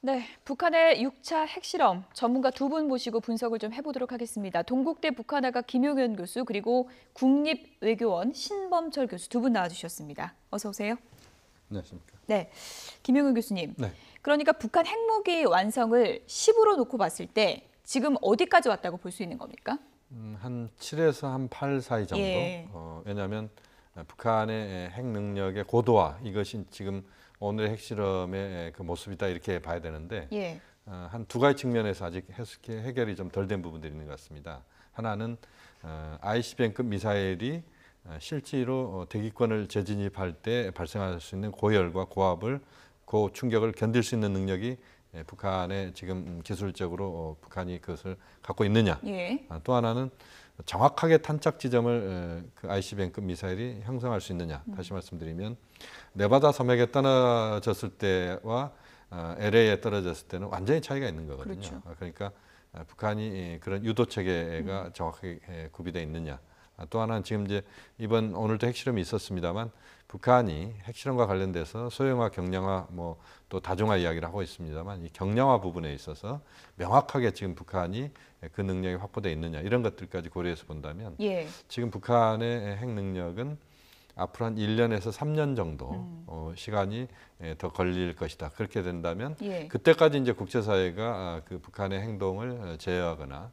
네, 북한의 6차 핵실험 전문가 두 분 모시고 분석을 좀 해보도록 하겠습니다. 동국대 북한학과 김용현 교수 그리고 국립외교원 신범철 교수 두 분 나와주셨습니다. 어서 오세요. 안녕하십니까. 네, 김용현 교수님. 네. 그러니까 북한 핵무기 완성을 10으로 놓고 봤을 때 지금 어디까지 왔다고 볼 수 있는 겁니까? 한 7에서 한 8 사이 정도. 예. 왜냐하면 북한의 핵 능력의 고도화 이것이 지금 오늘의 핵실험의 그 모습이다 이렇게 봐야 되는데 예. 한 두 가지 측면에서 아직 해결이 좀 덜 된 부분들이 있는 것 같습니다. 하나는 ICBM급 미사일이 실제로 대기권을 재진입할 때 발생할 수 있는 고열과 고압을 고충격을 견딜 수 있는 능력이 북한의 지금 기술적으로 북한이 그것을 갖고 있느냐. 예. 또 하나는 정확하게 탄착 지점을 그 ICBM급 미사일이 형성할 수 있느냐. 다시 말씀드리면 네바다 섬에게 떨어졌을 때와 LA에 떨어졌을 때는 완전히 차이가 있는 거거든요. 그렇죠. 그러니까 북한이 그런 유도 체계가 정확하게 구비되어 있느냐. 또 하나는 지금 이제 오늘도 핵실험이 있었습니다만 북한이 핵실험과 관련돼서 소형화, 경량화, 뭐 또 다중화 이야기를 하고 있습니다만 이 경량화 부분에 있어서 명확하게 지금 북한이 그 능력이 확보되어 있느냐 이런 것들까지 고려해서 본다면 예. 지금 북한의 핵 능력은 앞으로 한 1년에서 3년 정도 시간이 더 걸릴 것이다. 그렇게 된다면 예. 그때까지 이제 국제사회가 그 북한의 행동을 제어하거나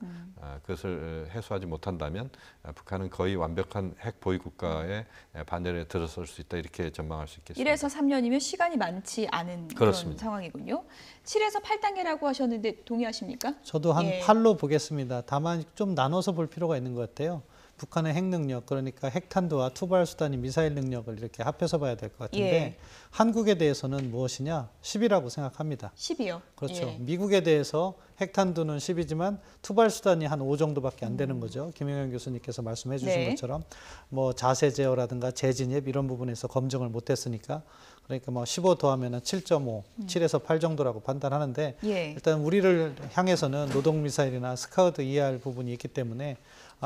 그것을 해소하지 못한다면 북한은 거의 완벽한 핵 보유 국가의 반열에 들어설 수 있다. 이렇게 전망할 수 있겠습니다. 1에서 3년이면 시간이 많지 않은 그렇습니다. 그런 상황이군요. 7에서 8단계라고 하셨는데 동의하십니까? 저도 한 예. 8로 보겠습니다. 다만 좀 나눠서 볼 필요가 있는 것 같아요. 북한의 핵 능력, 그러니까 핵탄두와 투발 수단인 미사일 능력을 이렇게 합해서 봐야 될 것 같은데 예. 한국에 대해서는 무엇이냐? 10이라고 생각합니다. 10이요. 그렇죠. 예. 미국에 대해서 핵탄두는 10이지만 투발 수단이 한 5 정도밖에 안 되는 거죠. 김영현 교수님께서 말씀해 주신 네. 것처럼 뭐 자세 제어라든가 재진입 이런 부분에서 검증을 못 했으니까 그러니까 뭐 15 더하면은 7.5, 7에서 8 정도라고 판단하는데 예. 일단 우리를 향해서는 노동 미사일이나 스카우드 이해할 부분이 있기 때문에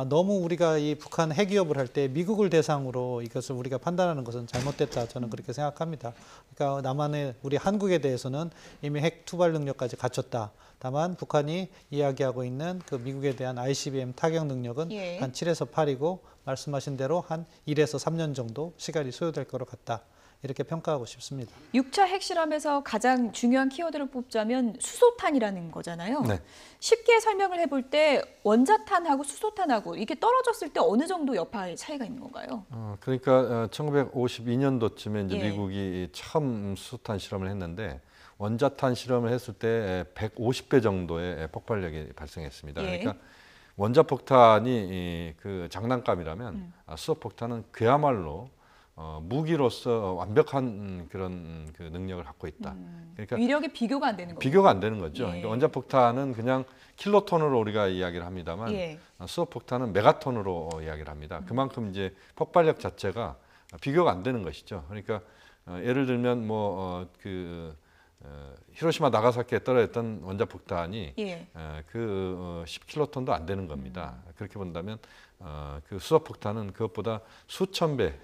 너무 우리가 이 북한 핵 위협을 할 때 미국을 대상으로 이것을 우리가 판단하는 것은 잘못됐다. 저는 그렇게 생각합니다. 그러니까 남한의 우리 한국에 대해서는 이미 핵 투발 능력까지 갖췄다. 다만 북한이 이야기하고 있는 그 미국에 대한 ICBM 타격 능력은 예. 한 7에서 8이고 말씀하신 대로 한 1에서 3년 정도 시간이 소요될 것 같다. 이렇게 평가하고 싶습니다. 6차 핵실험에서 가장 중요한 키워드를 뽑자면 수소탄이라는 거잖아요. 네. 쉽게 설명을 해볼 때 원자탄하고 수소탄하고 이게 떨어졌을 때 어느 정도 여파의 차이가 있는 건가요? 그러니까 1952년도쯤에 이제 예. 미국이 처음 수소탄 실험을 했는데 원자탄 실험을 했을 때 150배 정도의 폭발력이 발생했습니다. 예. 그러니까 원자폭탄이 그 장난감이라면 수소폭탄은 그야말로 무기로서 완벽한 그런 그 능력을 갖고 있다. 그러니까 위력이 비교가 안 되는 거죠. 비교가 안 되는 거죠. 예. 그러니까 원자폭탄은 그냥 킬로톤으로 우리가 이야기를 합니다만 예. 수소폭탄은 메가톤으로 이야기를 합니다. 그만큼 이제 폭발력 자체가 비교가 안 되는 것이죠. 그러니까 예를 들면 히로시마 나가사키에 떨어졌던 원자폭탄이 예. 10킬로톤도 안 되는 겁니다. 그렇게 본다면 그 수소폭탄은 그것보다 수천 배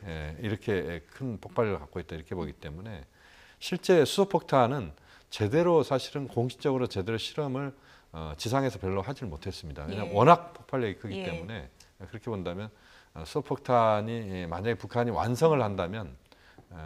이렇게 큰 폭발력을 갖고 있다 이렇게 보기 때문에 실제 수소폭탄은 제대로 사실은 공식적으로 제대로 실험을 지상에서 별로 하질 못했습니다. 왜냐하면 예. 워낙 폭발력이 크기 예. 때문에 그렇게 본다면 수소폭탄이 만약에 북한이 완성을 한다면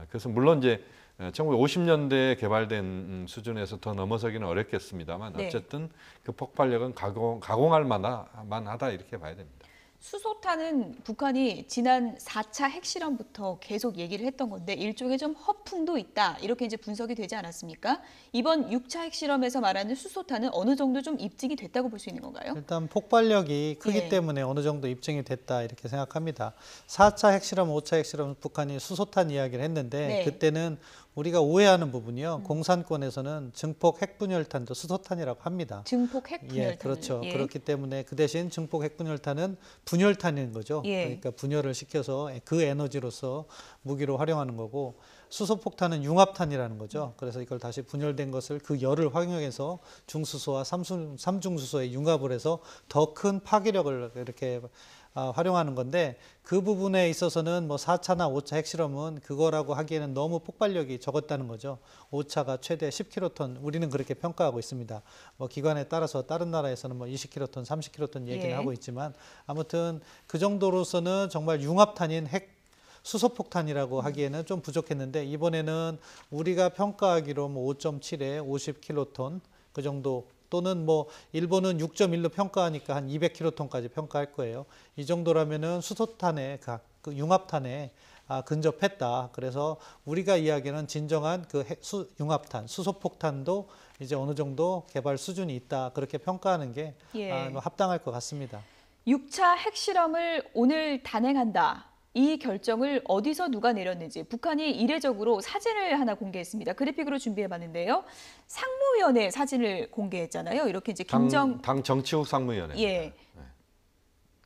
그래서 물론 이제 1950년대에 개발된 수준에서 더 넘어서기는 어렵겠습니다만 네. 어쨌든 그 폭발력은 가공할 만하다 이렇게 봐야 됩니다. 수소탄은 북한이 지난 4차 핵실험부터 계속 얘기를 했던 건데 일종의 좀 허풍도 있다. 이렇게 이제 분석이 되지 않았습니까? 이번 6차 핵실험에서 말하는 수소탄은 어느 정도 좀 입증이 됐다고 볼 수 있는 건가요? 일단 폭발력이 크기 예. 때문에 어느 정도 입증이 됐다 이렇게 생각합니다. 4차 핵실험, 5차 핵실험 북한이 수소탄 이야기를 했는데 네. 그때는 우리가 오해하는 부분이요. 공산권에서는 증폭 핵분열탄도 수소탄이라고 합니다. 증폭 핵분열탄. 예, 그렇죠. 그렇기 때문에 그 대신 증폭 핵분열탄은 분열탄인 거죠. 예. 그러니까 분열을 시켜서 그 에너지로서 무기로 활용하는 거고 수소폭탄은 융합탄이라는 거죠. 그래서 이걸 다시 분열된 것을 그 열을 활용해서 중수소와 삼중수소에 융합을 해서 더 큰 파괴력을 이렇게 활용하는 건데 그 부분에 있어서는 뭐 4차나 5차 핵실험은 그거라고 하기에는 너무 폭발력이 적었다는 거죠. 5차가 최대 10킬로톤 우리는 그렇게 평가하고 있습니다. 뭐 기관에 따라서 다른 나라에서는 뭐 20킬로톤, 30킬로톤 얘기는 예. 하고 있지만 아무튼 그 정도로서는 정말 융합탄인 핵 수소폭탄이라고 하기에는 좀 부족했는데 이번에는 우리가 평가하기로 뭐 5.7에 50킬로톤 그 정도 또는 뭐 일본은 6.1로 평가하니까 한 200킬로톤까지 평가할 거예요. 이 정도라면은 수소탄에 그 융합탄에 근접했다. 그래서 우리가 이야기하는 진정한 그 융합탄, 수소폭탄도 이제 어느 정도 개발 수준이 있다. 그렇게 평가하는 게 예. 뭐 합당할 것 같습니다. 6차 핵실험을 오늘 단행한다. 이 결정을 어디서 누가 내렸는지 북한이 이례적으로 사진을 하나 공개했습니다. 그래픽으로 준비해봤는데요. 상무위원회 사진을 공개했잖아요. 이렇게 이제 당 정치국 상무위원회. 예.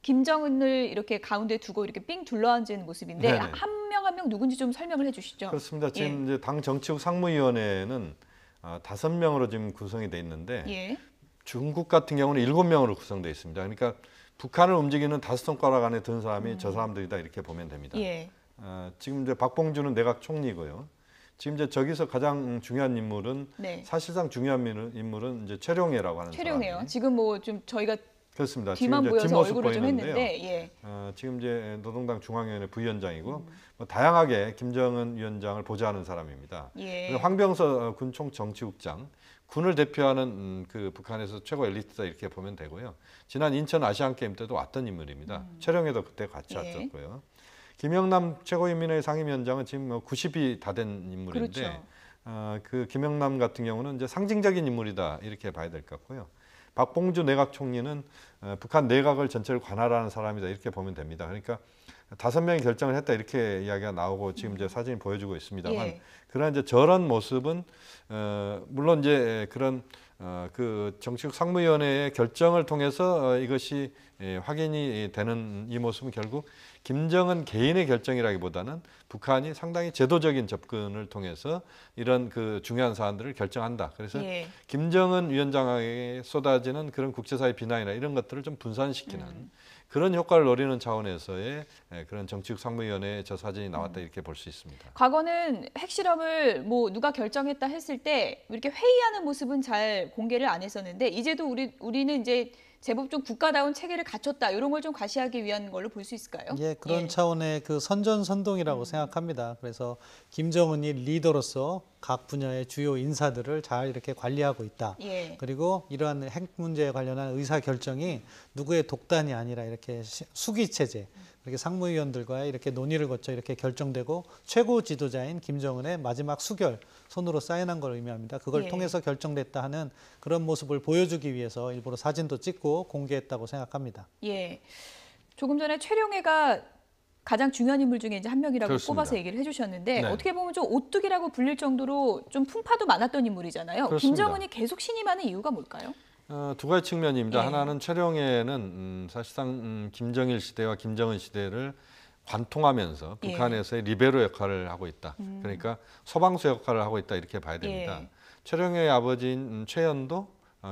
김정은을 이렇게 가운데 두고 이렇게 삥 둘러앉은 모습인데 네네. 한 명 한 명 누군지 좀 설명을 해주시죠. 그렇습니다. 지금 예. 이제 당 정치국 상무위원회는 5명으로 지금 구성이 돼 있는데 예. 중국 같은 경우는 7명으로 구성되어 있습니다. 그러니까 북한을 움직이는 5손가락 안에 든 사람이 저 사람들이다 이렇게 보면 됩니다. 예. 지금 이제 박봉주는 내각 총리고요. 지금 이제 저기서 가장 중요한 인물은 네. 사실상 중요한 인물은 이제 최룡해라고 하는 최룡해요. 사람이. 지금 뭐 좀 저희가 그렇습니다. 뒤만 지금 이제 보여서 뒷모습 얼굴을 좀 보이는데요. 했는데 예. 지금 이제 노동당 중앙위원회 부위원장이고 뭐 다양하게 김정은 위원장을 보좌하는 사람입니다. 예. 황병서 군총 정치국장, 군을 대표하는 그 북한에서 최고 엘리트다 이렇게 보면 되고요. 지난 인천 아시안 게임 때도 왔던 인물입니다. 최룡해도 그때 같이 예. 왔었고요. 김영남 최고인민회의 상임위원장은 지금 뭐 90이 다 된 인물인데, 그렇죠. 그 김영남 같은 경우는 이제 상징적인 인물이다 이렇게 봐야 될 것 같고요. 박봉주 내각 총리는 북한 내각을 전체를 관할하는 사람이다 이렇게 보면 됩니다. 그러니까 5명이 결정을 했다 이렇게 이야기가 나오고 지금 이제 사진이 보여주고 있습니다만 예. 그러나 이제 저런 모습은 물론 이제 그런 그 정치국 상무위원회의 결정을 통해서 이것이 확인이 되는 이 모습은 결국 김정은 개인의 결정이라기보다는 북한이 상당히 제도적인 접근을 통해서 이런 그 중요한 사안들을 결정한다. 그래서 예. 김정은 위원장에게 쏟아지는 그런 국제사회 비난이나 이런 것들을 좀 분산시키는 그런 효과를 노리는 차원에서의 그런 정치국 상무위원회의 저 사진이 나왔다 이렇게 볼 수 있습니다. 과거는 핵실험을 뭐 누가 결정했다 했을 때 이렇게 회의하는 모습은 잘 공개를 안 했었는데 이제도 우리는 이제 제법 좀 국가다운 체계를 갖췄다 이런 걸 좀 과시하기 위한 걸로 볼 수 있을까요? 예, 그런 차원의 그 선전선동이라고 생각합니다. 그래서 김정은이 리더로서 각 분야의 주요 인사들을 잘 이렇게 관리하고 있다. 예. 그리고 이러한 핵 문제에 관련한 의사 결정이 누구의 독단이 아니라 이렇게 수기 체제, 이렇게 상무위원들과의 이렇게 논의를 거쳐 이렇게 결정되고 최고 지도자인 김정은의 마지막 수결 손으로 사인한 걸 의미합니다. 그걸 예. 통해서 결정됐다 하는 그런 모습을 보여주기 위해서 일부러 사진도 찍고 공개했다고 생각합니다. 예. 조금 전에 최룡해가 가장 중요한 인물 중에 이제 한 명이라고 그렇습니다. 꼽아서 얘기를 해주셨는데 네. 어떻게 보면 좀 오뚜기라고 불릴 정도로 좀 풍파도 많았던 인물이잖아요. 그렇습니다. 김정은이 계속 신임하는 이유가 뭘까요? 두 가지 측면입니다. 예. 하나는 최룡해는 사실상 김정일 시대와 김정은 시대를 관통하면서 예. 북한에서의 리베로 역할을 하고 있다. 그러니까 소방수 역할을 하고 있다 이렇게 봐야 됩니다. 예. 최룡해의 아버지인 최연도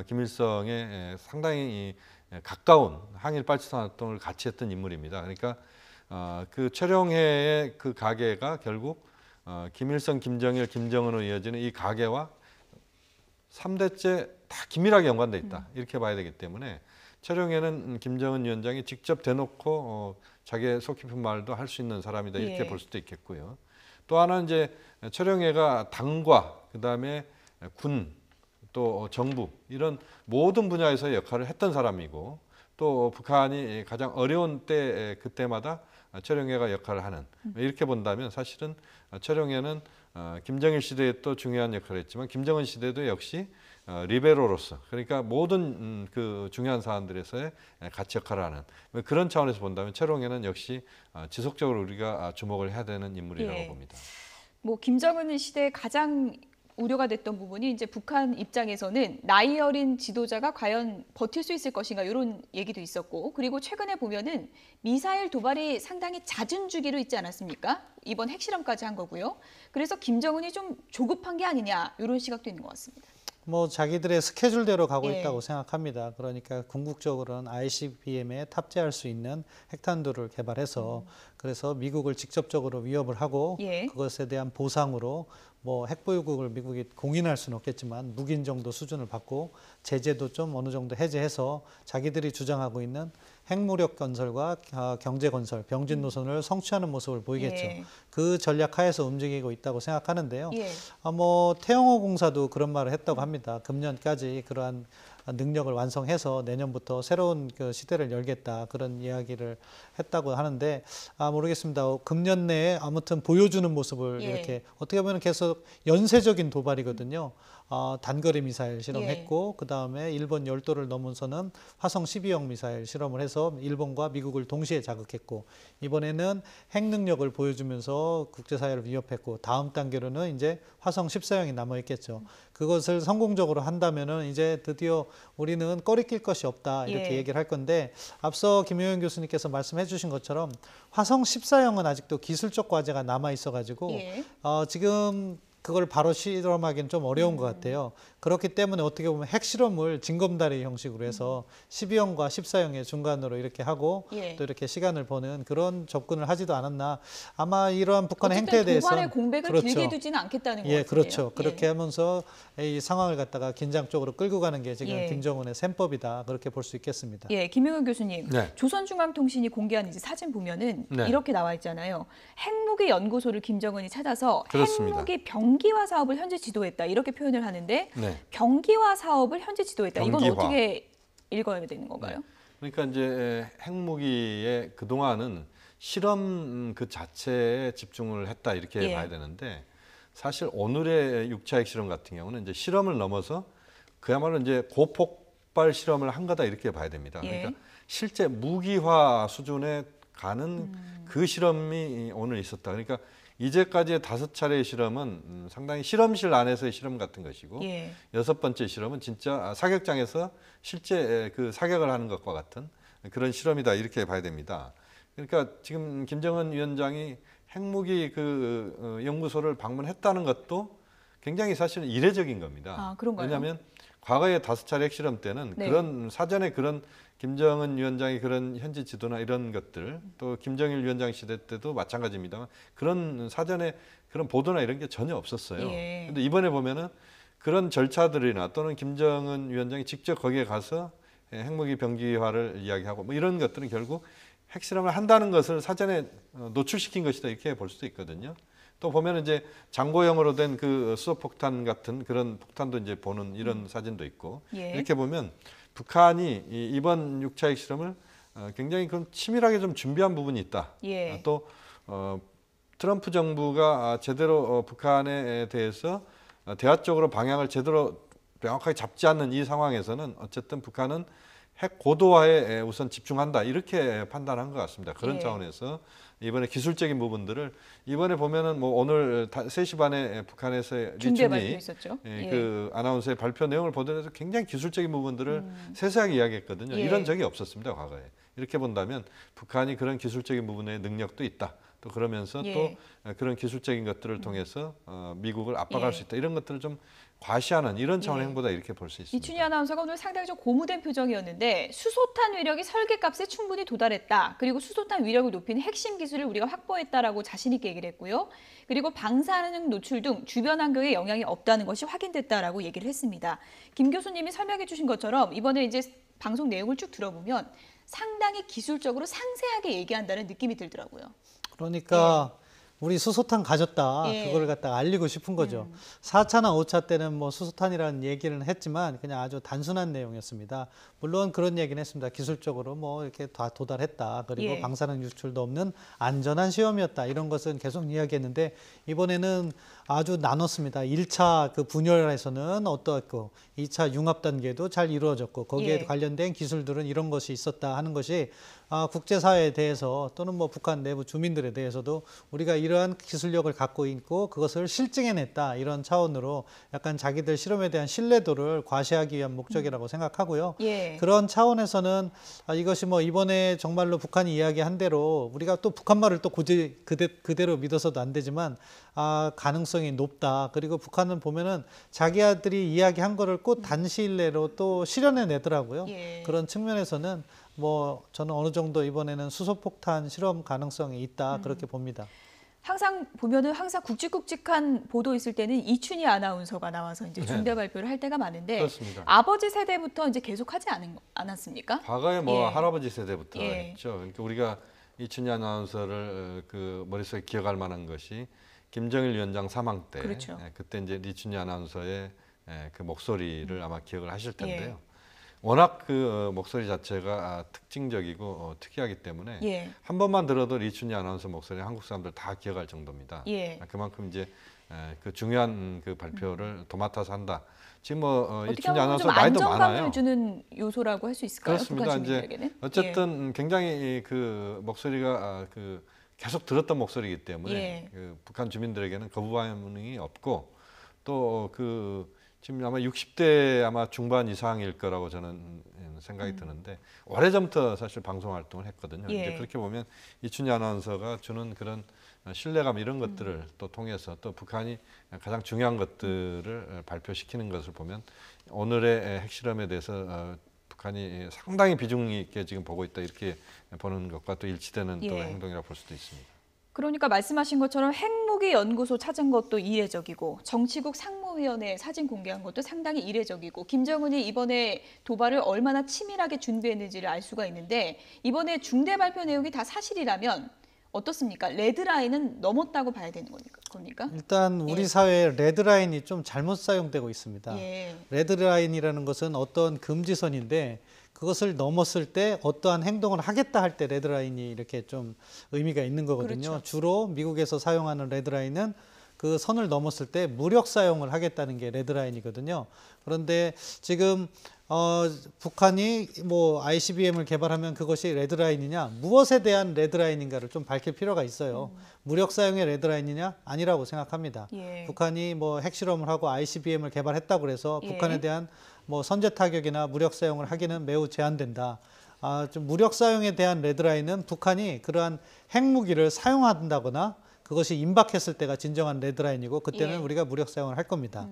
김일성에 상당히 가까운 항일 빨치산 활동을 같이 했던 인물입니다. 그러니까 그 최룡해의 그 가계가 결국 김일성, 김정일, 김정은으로 이어지는 이 가계와 3대째 다 긴밀하게 연관돼 있다. 이렇게 봐야 되기 때문에 최룡해는 김정은 위원장이 직접 대놓고 자기의 속 깊은 말도 할 수 있는 사람이다. 이렇게 예. 볼 수도 있겠고요. 또 하나는 이제 최룡해가 당과 그다음에 군 또 정부 이런 모든 분야에서 역할을 했던 사람이고 또 북한이 가장 어려운 때 그때마다 최룡해가 역할을 하는 이렇게 본다면 사실은 최룡해는 김정일 시대에 또 중요한 역할을 했지만 김정은 시대도 역시 리베로로서 그러니까 모든 그 중요한 사안들에서의 같이 역할을 하는 그런 차원에서 본다면 최룡해는 역시 지속적으로 우리가 주목을 해야 되는 인물이라고 예. 봅니다. 뭐 김정은 시대에 가장 우려가 됐던 부분이 이제 북한 입장에서는 나이 어린 지도자가 과연 버틸 수 있을 것인가 이런 얘기도 있었고 그리고 최근에 보면은 미사일 도발이 상당히 잦은 주기로 있지 않았습니까? 이번 핵실험까지 한 거고요. 그래서 김정은이 좀 조급한 게 아니냐 이런 시각도 있는 것 같습니다. 뭐 자기들의 스케줄대로 가고 예. 있다고 생각합니다. 그러니까 궁극적으로는 ICBM에 탑재할 수 있는 핵탄두를 개발해서 그래서 미국을 직접적으로 위협을 하고 예. 그것에 대한 보상으로 뭐 핵보유국을 미국이 공인할 수는 없겠지만 묵인 정도 수준을 받고 제재도 좀 어느 정도 해제해서 자기들이 주장하고 있는 핵무력 건설과 경제 건설, 병진 노선을 성취하는 모습을 보이겠죠. 예. 그 전략 하에서 움직이고 있다고 생각하는데요. 예. 뭐 태영호 공사도 그런 말을 했다고 합니다. 금년까지 그러한 능력을 완성해서 내년부터 새로운 그 시대를 열겠다 그런 이야기를 했다고 하는데 모르겠습니다. 금년 내에 아무튼 보여주는 모습을 예. 이렇게 어떻게 보면 계속 연쇄적인 도발이거든요. 단거리 미사일 실험했고 그 다음에 일본 열도를 넘어서는 화성 12형 미사일 실험을 해서 일본과 미국을 동시에 자극했고 이번에는 핵 능력을 보여주면서 국제사회를 위협했고 다음 단계로는 이제 화성 14형이 남아 있겠죠. 그것을 성공적으로 한다면은 이제 드디어 우리는 꺼리낄 것이 없다 이렇게 예. 얘기를 할 건데 앞서 김용현 교수님께서 말씀해주신 것처럼 화성 14형은 아직도 기술적 과제가 남아 있어가지고 예. 지금 그걸 바로 실험하기는 좀 어려운 것 같아요. 그렇기 때문에 어떻게 보면 핵실험을 징검다리 형식으로 해서 12형과 14형의 중간으로 이렇게 하고 예. 또 이렇게 시간을 버는 그런 접근을 하지도 않았나. 아마 이러한 북한의 어쨌든 행태에 대해서 도발의 공백을 그렇죠. 길게 두지는 않겠다는 것 예, 같은데요. 그렇죠. 그렇게 하면서 이 상황을 갖다가 긴장 쪽으로 끌고 가는 게 지금 예. 김정은의 셈법이다. 그렇게 볼 수 있겠습니다. 예, 김용현 교수님. 네. 조선중앙통신이 공개한 이제 사진 보면은 네. 이렇게 나와 있잖아요. 핵무기 연구소를 김정은이 찾아서 그렇습니다. 핵무기 병기화 사업을 현재 지도했다. 이렇게 표현을 하는데 네. 병기화 사업을 현재 지도했다. 이건 병기화. 어떻게 읽어야 되는 건가요? 그러니까 이제 핵무기의 그동안은 실험 그 자체에 집중을 했다 이렇게 예. 봐야 되는데 사실 오늘의 6차 핵실험 같은 경우는 이제 실험을 넘어서 그야말로 이제 고폭발 실험을 한 거다 이렇게 봐야 됩니다. 예. 그러니까 실제 무기화 수준에 가는 그 실험이 오늘 있었다. 그러니까 이제까지의 5차례의 실험은 상당히 실험실 안에서의 실험 같은 것이고 예. 6번째 실험은 진짜 사격장에서 실제 그 사격을 하는 것과 같은 그런 실험이다 이렇게 봐야 됩니다. 그러니까 지금 김정은 위원장이 핵무기 그 연구소를 방문했다는 것도 굉장히 사실은 이례적인 겁니다. 아, 그런가요? 왜냐하면 과거의 5차례 핵실험 때는 네. 그런 사전에 그런 김정은 위원장의 그런 현지 지도나 이런 것들 또 김정일 위원장 시대 때도 마찬가지입니다만 그런 사전에 그런 보도나 이런 게 전혀 없었어요. 예. 근데 이번에 보면은 그런 절차들이나 또는 김정은 위원장이 직접 거기에 가서 핵무기 병기화를 이야기하고 뭐 이런 것들은 결국 핵실험을 한다는 것을 사전에 노출시킨 것이다 이렇게 볼 수도 있거든요. 또 보면 이제 장고형으로 된 그 수소폭탄 같은 그런 폭탄도 이제 보는 이런 사진도 있고 예. 이렇게 보면 북한이 이번 6차 핵실험을 굉장히 좀 치밀하게 좀 준비한 부분이 있다. 예. 또 트럼프 정부가 제대로 북한에 대해서 대화적으로 방향을 제대로 명확하게 잡지 않는 이 상황에서는 어쨌든 북한은 핵 고도화에 우선 집중한다 이렇게 판단한 것 같습니다. 그런 예. 차원에서 이번에 기술적인 부분들을 이번에 보면은 뭐 오늘 3시 반에 북한에서의 준비해 발표 리춘이 있었죠. 예. 그 아나운서의 발표 내용을 보더라도 굉장히 기술적인 부분들을 세세하게 이야기했거든요. 예. 이런 적이 없었습니다, 과거에. 이렇게 본다면 북한이 그런 기술적인 부분에 능력도 있다. 또 그러면서 예. 또 그런 기술적인 것들을 통해서 미국을 압박할 예. 수 있다. 이런 것들을 좀 과시하는 이런 차원의 예. 행보다 이렇게 볼 수 있습니다. 이춘희 아나운서가 오늘 상당히 좀 고무된 표정이었는데 수소탄 위력이 설계값에 충분히 도달했다. 그리고 수소탄 위력을 높이는 핵심 기술을 우리가 확보했다라고 자신 있게 얘기를 했고요. 그리고 방사능 노출 등 주변 환경에 영향이 없다는 것이 확인됐다라고 얘기를 했습니다. 김 교수님이 설명해 주신 것처럼 이번에 이제 방송 내용을 쭉 들어보면 상당히 기술적으로 상세하게 얘기한다는 느낌이 들더라고요. 그러니까 우리 수소탄 가졌다. 예. 그걸 갖다가 알리고 싶은 거죠. 4차나 5차 때는 뭐 수소탄이라는 얘기를 했지만 그냥 아주 단순한 내용이었습니다. 물론 그런 얘기는 했습니다. 기술적으로 뭐 이렇게 다 도달했다. 그리고 예. 방사능 유출도 없는 안전한 시험이었다. 이런 것은 계속 이야기했는데 이번에는 아주 나눴습니다. 1차 그 분열에서는 어떠했고 2차 융합 단계도 잘 이루어졌고 거기에 예. 관련된 기술들은 이런 것이 있었다 하는 것이 국제사회에 대해서 또는 뭐 북한 내부 주민들에 대해서도 우리가 이러한 기술력을 갖고 있고 그것을 실증해냈다 이런 차원으로 약간 자기들 실험에 대한 신뢰도를 과시하기 위한 목적이라고 생각하고요. 예. 그런 차원에서는 이것이 뭐 이번에 정말로 북한이 이야기한 대로 우리가 또 북한 말을 또 그대로 믿어서도 안 되지만 가능성이 높다. 그리고 북한은 보면은 자기들이 이야기한 거를 꼭 단시일 내로 또 실현해 내더라고요. 예. 그런 측면에서는 뭐 저는 어느 정도 이번에는 수소폭탄 실험 가능성이 있다 그렇게 봅니다. 항상 보면은 항상 굵직굵직한 보도 있을 때는 이춘희 아나운서가 나와서 이제 중대 발표를 할 때가 많은데 그렇습니다. 아버지 세대부터 이제 계속 하지 않았습니까? 과거에 뭐 예. 할아버지 세대부터 예. 했죠. 그러니까 우리가 이춘희 아나운서를 그 머릿속에 기억할 만한 것이 김정일 위원장 사망 때, 그렇죠. 그때 이제 이춘희 아나운서의 그 목소리를 아마 기억을 하실 예. 텐데요. 워낙 그 목소리 자체가 특징적이고 특이하기 때문에 예. 한 번만 들어도 이춘희 아나운서 목소리 한국 사람들 다 기억할 정도입니다. 예. 그만큼 이제 그 중요한 그 발표를 도맡아서 한다. 지금 뭐 어떻게 이춘희 보면 좀 아나운서 나이도 안정감을 많아요. 주는 요소라고 할 수 있을까요? 그렇습니다. 북한 이제 주민들에게는? 어쨌든 굉장히 그 목소리가 그 계속 들었던 목소리이기 때문에 예. 그 북한 주민들에게는 거부 반응이 없고 또 그 지금 아마 60대 아마 중반 이상일 거라고 저는 생각이 드는데 오래전부터 사실 방송 활동을 했거든요. 예. 이제 그렇게 보면 이춘희 아나운서가 주는 그런 신뢰감 이런 것들을 또 통해서 또 북한이 가장 중요한 것들을 발표시키는 것을 보면 오늘의 핵실험에 대해서 북한이 상당히 비중 있게 지금 보고 있다 이렇게 보는 것과 또 일치되는 또 예. 행동이라고 볼 수도 있습니다. 그러니까 말씀하신 것처럼 핵무기 연구소 찾은 것도 이례적이고 정치국 상무위원회 사진 공개한 것도 상당히 이례적이고 김정은이 이번에 도발을 얼마나 치밀하게 준비했는지를 알 수가 있는데 이번에 중대 발표 내용이 다 사실이라면 어떻습니까? 레드라인은 넘었다고 봐야 되는 겁니까? 일단 우리 예. 사회에 레드라인이 좀 잘못 사용되고 있습니다. 예. 레드라인이라는 것은 어떤 금지선인데 그것을 넘었을 때 어떠한 행동을 하겠다 할 때 레드라인이 이렇게 좀 의미가 있는 거거든요. 그렇죠. 주로 미국에서 사용하는 레드라인은 그 선을 넘었을 때 무력 사용을 하겠다는 게 레드라인이거든요. 그런데 지금 북한이 뭐 ICBM을 개발하면 그것이 레드라인이냐, 무엇에 대한 레드라인인가를 좀 밝힐 필요가 있어요. 무력 사용의 레드라인이냐? 아니라고 생각합니다. 예. 북한이 뭐 핵실험을 하고 ICBM을 개발했다고 그래서 예. 북한에 대한 뭐 선제 타격이나 무력 사용을 하기는 매우 제한된다. 좀 무력 사용에 대한 레드라인은 북한이 그러한 핵무기를 사용한다거나 그것이 임박했을 때가 진정한 레드라인이고 그때는 예. 우리가 무력 사용을 할 겁니다.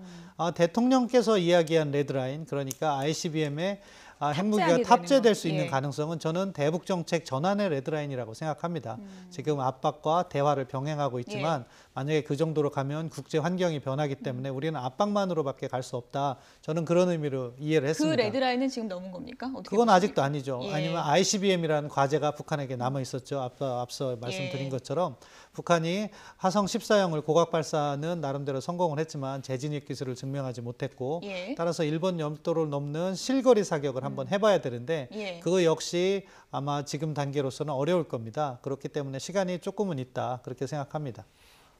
대통령께서 이야기한 레드라인 그러니까 ICBM에 핵무기가 탑재하게 탑재될 되는 수 있는 예. 가능성은 저는 대북 정책 전환의 레드라인이라고 생각합니다. 지금 압박과 대화를 병행하고 있지만 만약에 그 정도로 가면 국제 환경이 변하기 때문에 우리는 압박만으로밖에 갈 수 없다. 저는 그런 의미로 이해를 그 했습니다. 레드라인은 지금 넘은 겁니까? 어떻게 그건 보십니까? 아직도 아니죠. 예. 아니면 ICBM이라는 과제가 북한에게 남아 있었죠. 앞서 말씀드린 예. 것처럼 북한이 화성 14형을 고각 발사는 나름대로 성공을 했지만 재진입 기술을 증명하지 못했고 예. 따라서 일본 영토를 넘는 실거리 사격을 한번 해봐야 되는데 예. 그거 역시 아마 지금 단계로서는 어려울 겁니다. 그렇기 때문에 시간이 조금은 있다 그렇게 생각합니다.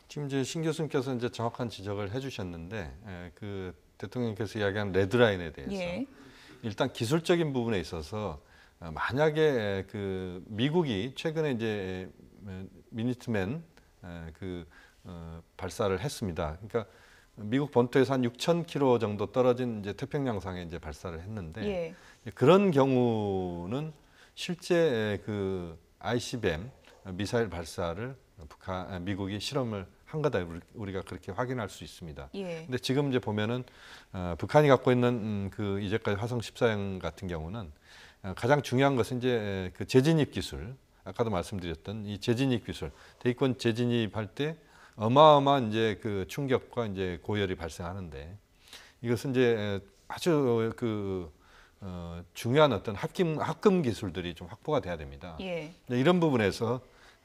지금 이제 신 교수님께서 이제 정확한 지적을 해주셨는데 그 대통령께서 이야기한 레드라인에 대해서 예. 일단 기술적인 부분에 있어서 만약에 그 미국이 최근에 이제 미니트맨 발사를 했습니다. 그러니까 미국 본토에서 한 6,000km 정도 떨어진 이제 태평양상에 이제 발사를 했는데 예. 그런 경우는 실제 그 ICBM 미사일 발사를 미국이 실험을 한 거다 우리가 그렇게 확인할 수 있습니다. 예. 근데 지금 이제 보면은 북한이 갖고 있는 그 이제까지 화성 14형 같은 경우는 가장 중요한 것은 이제 그 재진입 기술, 아까도 말씀드렸던 이 재진입 기술, 대기권 재진입할 때 어마어마한 이제 그 충격과 이제 고열이 발생하는데 이것은 이제 아주 그 중요한 어떤 합금 기술들이 좀 확보가 돼야 됩니다. 예. 이런 부분에서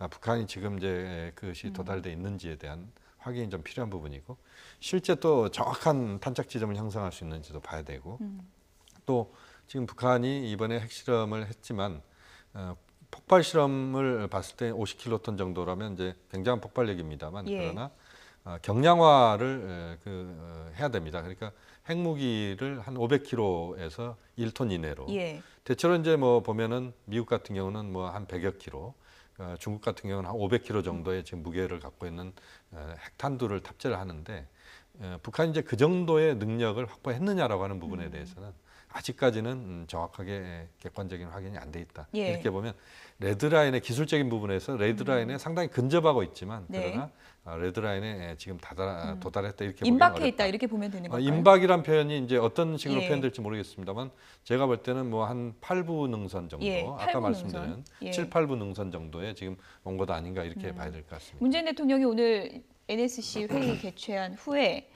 북한이 지금 이제 그것이 도달돼 있는지에 대한 확인이 좀 필요한 부분이고 실제 또 정확한 탄착 지점을 형성할 수 있는지도 봐야 되고 또 지금 북한이 이번에 핵실험을 했지만 폭발 실험을 봤을 때 50킬로톤 정도라면 이제 굉장한 폭발력입니다. 예. 그러나 경량화를 해야 됩니다. 그러니까 핵무기를 한 500kg에서 1톤 이내로. 예. 대체로 이제 뭐 보면은 미국 같은 경우는 뭐 한 100여 킬로, 중국 같은 경우는 한 500kg 정도의 지금 무게를 갖고 있는 핵탄두를 탑재를 하는데 북한이 이제 그 정도의 능력을 확보했느냐라고 하는 부분에 대해서는 아직까지는 정확하게 객관적인 확인이 안 돼 있다. 예. 이렇게 보면 레드라인의 기술적인 부분에서 레드라인에 상당히 근접하고 있지만 네. 그러나 레드라인에 지금 도달했다 이렇게 보기는 임박해 어렵다. 있다 이렇게 보면 되는 건가요? 임박이란 표현이 이제 어떤 식으로 예. 표현될지 모르겠습니다만 제가 볼 때는 뭐 한 8부 능선 정도, 예, 아까 8부 말씀드린 능선. 예. 7, 8부 능선 정도의 지금 원고도 아닌가 이렇게 봐야 될 것 같습니다. 문재인 대통령이 오늘 NSC 회의 개최한 후에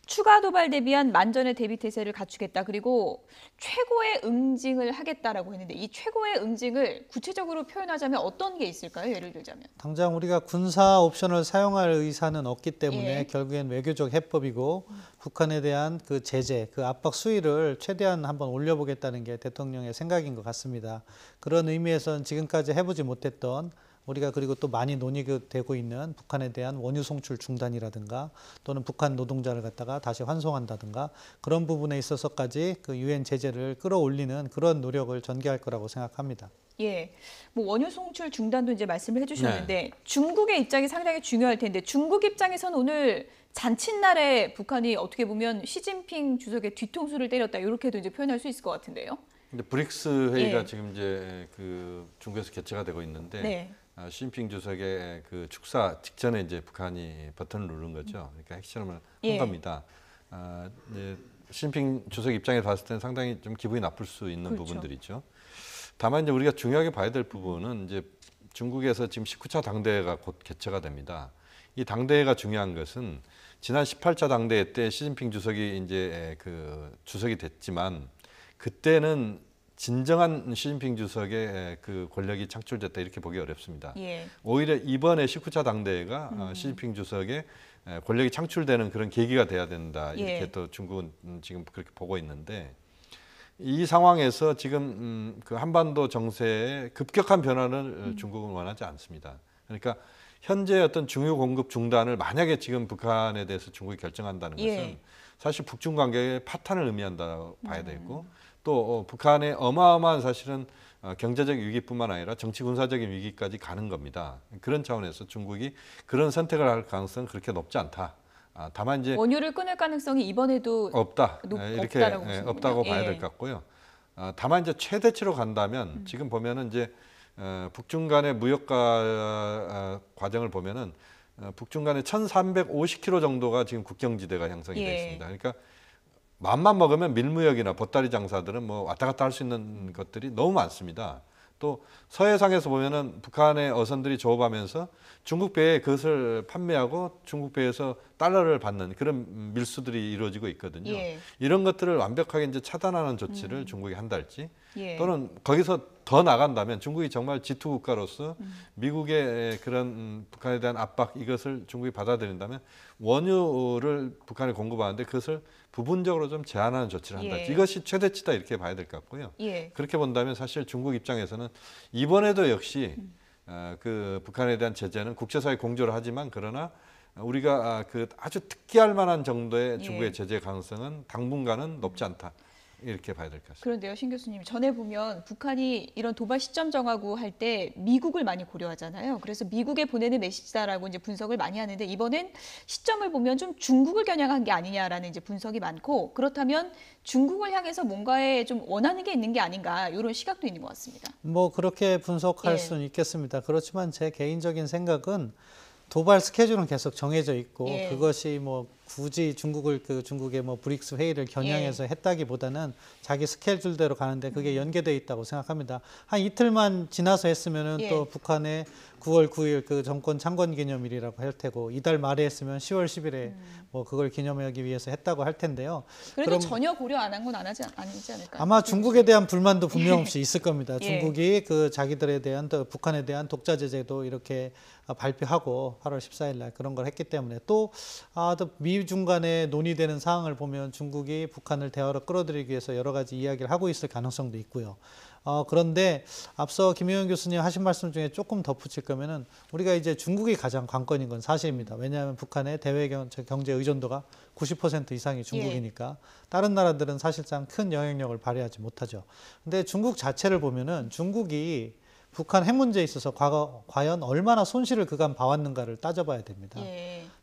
추가 도발 대비한 만전의 대비 태세를 갖추겠다. 그리고 최고의 응징을 하겠다라고 했는데 이 최고의 응징을 구체적으로 표현하자면 어떤 게 있을까요? 예를 들자면. 당장 우리가 군사 옵션을 사용할 의사는 없기 때문에 예. 결국엔 외교적 해법이고 북한에 대한 그 제재, 그 압박 수위를 최대한 한번 올려보겠다는 게 대통령의 생각인 것 같습니다. 그런 의미에서는 지금까지 해보지 못했던 우리가 그리고 또 많이 논의되고 있는 북한에 대한 원유 송출 중단이라든가 또는 북한 노동자를 갖다가 다시 환송한다든가 그런 부분에 있어서까지 그 유엔 제재를 끌어올리는 그런 노력을 전개할 거라고 생각합니다. 예, 뭐 원유 송출 중단도 이제 말씀을 해주셨는데 중국의 입장이 상당히 중요할 텐데 중국 입장에서는 오늘 잔칫날에 북한이 어떻게 보면 시진핑 주석의 뒤통수를 때렸다 이렇게도 이제 표현할 수 있을 것 같은데요. 근데 브릭스 회의가 예. 지금 이제 그 중국에서 개최가 되고 있는데 네. 시진핑 주석의 그 축사 직전에 이제 북한이 버튼을 누른 거죠. 그러니까 핵실험을 예. 한 겁니다. 이제 시진핑 주석 입장에서 봤을 때는 상당히 좀 기분이 나쁠 수 있는 그렇죠. 부분들이죠. 다만 이제 우리가 중요하게 봐야 될 부분은 이제 중국에서 지금 19차 당대회가 곧 개최가 됩니다. 이 당대회가 중요한 것은 지난 18차 당대회 때 시진핑 주석이 이제 그 주석이 됐지만 그때는 진정한 시진핑 주석의 그 권력이 창출됐다 이렇게 보기 어렵습니다. 예. 오히려 이번에 19차 당대회가 시진핑 주석의 권력이 창출되는 그런 계기가 돼야 된다 이렇게 예. 또 중국은 지금 그렇게 보고 있는데 이 상황에서 지금 그 한반도 정세에 급격한 변화를 중국은 원하지 않습니다. 그러니까 현재 어떤 중유 공급 중단을 만약에 지금 북한에 대해서 중국이 결정한다는 것은 예. 사실 북중 관계의 파탄을 의미한다고 봐야 되고 또 북한의 어마어마한 사실은 경제적 위기뿐만 아니라 정치 군사적인 위기까지 가는 겁니다. 그런 차원에서 중국이 그런 선택을 할 가능성은 그렇게 높지 않다. 다만 이제 원유를 끊을 가능성이 이번에도 없다. 이렇게 이렇게 없다고 봐야 될 예. 것 같고요. 다만 이제 최대치로 간다면 지금 보면은 이제 북중 간의 무역 과정을 보면은 북중 간에 1,350km 정도가 지금 국경지대가 형성이 예. 되어 있습니다. 그러니까 맘만 먹으면 밀무역이나 보따리 장사들은 뭐 왔다 갔다 할 수 있는 것들이 너무 많습니다. 또 서해상에서 보면은 북한의 어선들이 조업하면서 중국 배에 그것을 판매하고 중국 배에서 달러를 받는 그런 밀수들이 이루어지고 있거든요. 예. 이런 것들을 완벽하게 이제 차단하는 조치를 중국이 한달지 예. 또는 거기서 더 나간다면 중국이 정말 G2 국가로서 미국의 그런 북한에 대한 압박 이것을 중국이 받아들인다면 원유를 북한에 공급하는데 그것을 부분적으로 좀 제한하는 조치를 한달지 예. 이것이 최대치다 이렇게 봐야 될 것 같고요. 예. 그렇게 본다면 사실 중국 입장에서는 이번에도 역시 그 북한에 대한 제재는 국제사회 공조를 하지만 그러나 우리가 그 아주 특기할 만한 정도의 예. 중국의 제재 가능성은 당분간은 높지 않다. 이렇게 봐야 될 것 같습니다. 그런데요, 신 교수님. 전에 보면 북한이 이런 도발 시점 정하고 할 때 미국을 많이 고려하잖아요. 그래서 미국에 보내는 메시지다라고 이제 분석을 많이 하는데 이번엔 시점을 보면 좀 중국을 겨냥한 게 아니냐라는 이제 분석이 많고 그렇다면 중국을 향해서 뭔가에 좀 원하는 게 있는 게 아닌가 이런 시각도 있는 것 같습니다. 뭐 그렇게 분석할 예. 수는 있겠습니다. 그렇지만 제 개인적인 생각은 도발 스케줄은 계속 정해져 있고 예. 그것이 뭐 굳이 중국의 뭐 브릭스 회의를 겨냥해서 했다기보다는 자기 스케줄대로 가는데 그게 연계돼 있다고 생각합니다. 한 이틀만 지나서 했으면은 예. 또 북한의 9월 9일 그 정권 창건 기념일이라고 할 테고 이달 말에 했으면 10월 10일에 뭐 그걸 기념하기 위해서 했다고 할 텐데요. 그래도 그럼 전혀 고려 안 한 건 아니지 않을까요? 아마 중국에 대한 불만도 분명없이 있을 겁니다. 예. 중국이 그 자기들에 대한 또 북한에 대한 독자 제재도 이렇게 발표하고 8월 14일 날 그런 걸 했기 때문에 또 미중 간에 논의되는 사항을 보면 중국이 북한을 대화로 끌어들이기 위해서 여러 가지 이야기를 하고 있을 가능성도 있고요. 그런데 앞서 김영현 교수님 하신 말씀 중에 조금 덧붙일 거면은 우리가 이제 중국이 가장 관건인 건 사실입니다. 왜냐하면 북한의 대외 경제 의존도가 90% 이상이 중국이니까 다른 나라들은 사실상 큰 영향력을 발휘하지 못하죠. 근데 중국 자체를 보면은 중국이 북한 핵 문제에 있어서 과연 얼마나 손실을 그간 봐왔는가를 따져봐야 됩니다.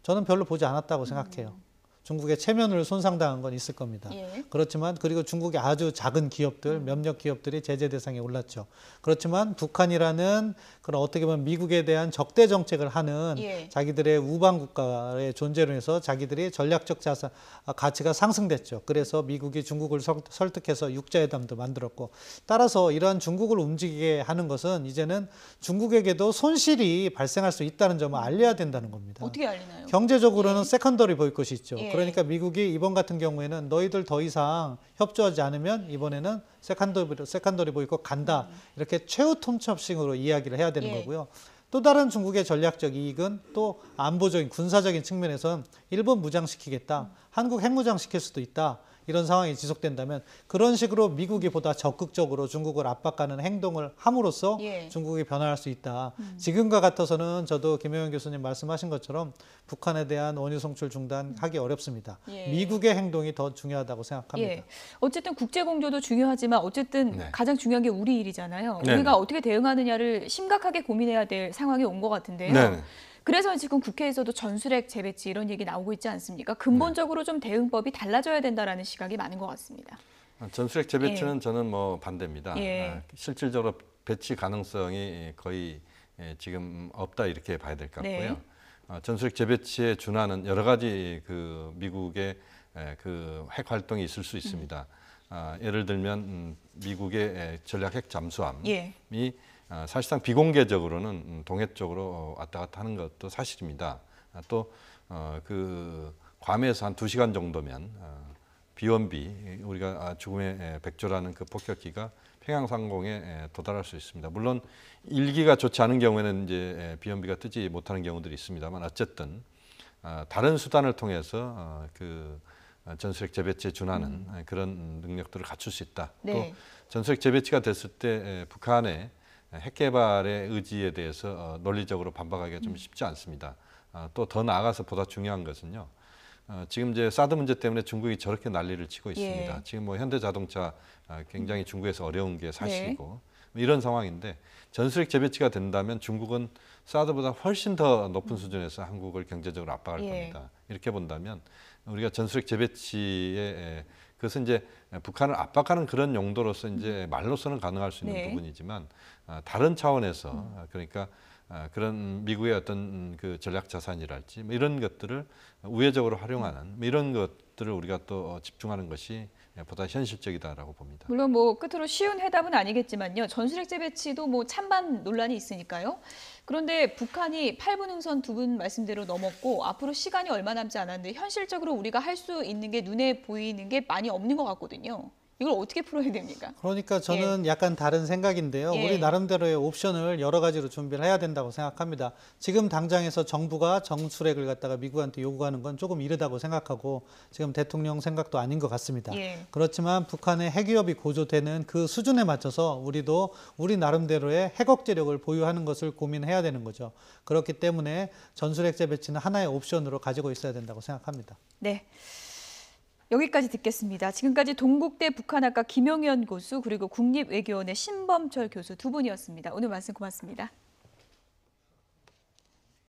저는 별로 보지 않았다고 생각해요. 중국의 체면을 손상당한 건 있을 겁니다. 그렇지만 그리고 중국의 아주 작은 기업들, 몇몇 기업들이 제재 대상에 올랐죠. 그렇지만 북한이라는 그런 어떻게 보면 미국에 대한 적대 정책을 하는 자기들의 우방 국가의 존재로 해서 자기들이 전략적 자산 가치가 상승됐죠. 그래서 미국이 중국을 설득해서 육자회담도 만들었고, 따라서 이러한 중국을 움직이게 하는 것은 이제는 중국에게도 손실이 발생할 수 있다는 점을 알려야 된다는 겁니다. 어떻게 알리나요? 경제적으로는 세컨더리 보이콧이 있죠. 그러니까 미국이 이번 같은 경우에는 너희들 더 이상 협조하지 않으면 이번에는 세컨더리 보이콧 간다. 이렇게 최후 통첩식으로 이야기를 해야 되는 거고요. 또 다른 중국의 전략적 이익은 또 안보적인 군사적인 측면에서는 일본 무장시키겠다. 한국 핵무장시킬 수도 있다. 이런 상황이 지속된다면 그런 식으로 미국이 보다 적극적으로 중국을 압박하는 행동을 함으로써 중국이 변화할 수 있다. 지금과 같아서는 저도 김영현 교수님 말씀하신 것처럼 북한에 대한 원유 송출 중단하기 어렵습니다. 미국의 행동이 더 중요하다고 생각합니다. 어쨌든 국제공조도 중요하지만 어쨌든 가장 중요한 게 우리 일이잖아요. 우리가 어떻게 대응하느냐를 심각하게 고민해야 될 상황이 온 것 같은데요. 그래서 지금 국회에서도 전술핵 재배치 이런 얘기 나오고 있지 않습니까? 근본적으로 좀 대응법이 달라져야 된다라는 시각이 많은 것 같습니다. 전술핵 재배치는 저는 뭐 반대입니다. 실질적으로 배치 가능성이 거의 지금 없다 이렇게 봐야 될 것 같고요. 전술핵 재배치에 준하는 여러 가지 그 미국의 그 핵 활동이 있을 수 있습니다. 예를 들면 미국의 전략 핵 잠수함이 사실상 비공개적으로는 동해 쪽으로 왔다 갔다 하는 것도 사실입니다. 또 그 괌에서 한 2시간 정도면 B1B 우리가 죽음의 백조라는 그 폭격기가 평양 상공에 도달할 수 있습니다. 물론 일기가 좋지 않은 경우에는 이제 B1B가 뜨지 못하는 경우들이 있습니다만 어쨌든 다른 수단을 통해서 그 전술핵 재배치에 준하는 그런 능력들을 갖출 수 있다. 또 전술핵 재배치가 됐을 때 북한의 핵 개발의 의지에 대해서 논리적으로 반박하기가 좀 쉽지 않습니다. 또 더 나아가서 보다 중요한 것은요. 지금 이제 사드 문제 때문에 중국이 저렇게 난리를 치고 있습니다. 지금 뭐 현대자동차 굉장히 중국에서 어려운 게 사실이고 이런 상황인데 전술핵 재배치가 된다면 중국은 사드보다 훨씬 더 높은 수준에서 한국을 경제적으로 압박할 겁니다. 이렇게 본다면 우리가 전술핵 재배치에 그것은 이제 북한을 압박하는 그런 용도로서 이제 말로서는 가능할 수 있는 부분이지만 다른 차원에서 그러니까 그런 미국의 어떤 그 전략 자산이랄지 뭐 이런 것들을 우회적으로 활용하는 뭐 이런 것들을 우리가 또 집중하는 것이 보다 현실적이다라고 봅니다. 물론 뭐 끝으로 쉬운 해답은 아니겠지만요. 전술핵 재배치도 뭐 찬반 논란이 있으니까요. 그런데 북한이 8분 응선 두 분 말씀대로 넘었고 앞으로 시간이 얼마 남지 않았는데 현실적으로 우리가 할 수 있는 게 눈에 보이는 게 많이 없는 것 같거든요. 이걸 어떻게 풀어야 됩니까? 그러니까 저는 약간 다른 생각인데요. 우리 나름대로의 옵션을 여러 가지로 준비를 해야 된다고 생각합니다. 지금 당장에서 정부가 전술핵을 갖다가 미국한테 요구하는 건 조금 이르다고 생각하고 지금 대통령 생각도 아닌 것 같습니다. 그렇지만 북한의 핵위협이 고조되는 그 수준에 맞춰서 우리도 우리 나름대로의 핵 억제력을 보유하는 것을 고민해야 되는 거죠. 그렇기 때문에 전술핵 재배치는 하나의 옵션으로 가지고 있어야 된다고 생각합니다. 네. 여기까지 듣겠습니다. 지금까지 동국대 북한학과 김영현 교수 그리고 국립외교원의 신범철 교수 두 분이었습니다. 오늘 말씀 고맙습니다.